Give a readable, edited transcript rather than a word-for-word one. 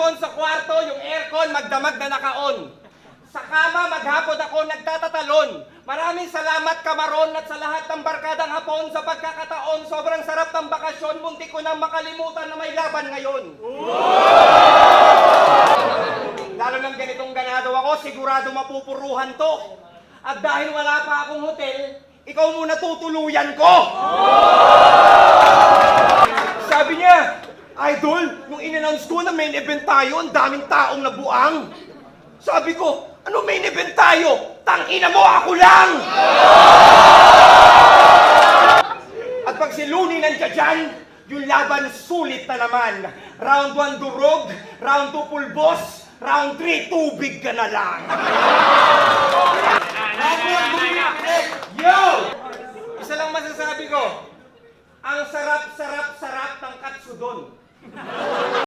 maghapon sa kwarto, yung aircon magdamag na naka-on. Sa kama, maghapon ako nagtatatalon. Maraming salamat Kamaron at sa lahat ng barkadang hapon sa pagkakataon. Sobrang sarap ng bakasyon, munti ko nang makalimutan na may laban ngayon. Lalo ng ganitong ganado ako, sigurado mapupuruhan to. At dahil wala pa akong hotel, ikaw muna tutuluyan ko! Sabi niya, Idol, nung in-announce ko na main event tayo, ang daming taong nabuang. Sabi ko, ano main event tayo? Tangina mo, ako lang! At pag si Looney nandiyan dyan, yung laban sulit na naman. Round 1 durog, round 2 pulbos, round 3 tubig ka na lang. Yo! Isa lang masasabi ko, ang sarap-sarap-sarap ng katsudon.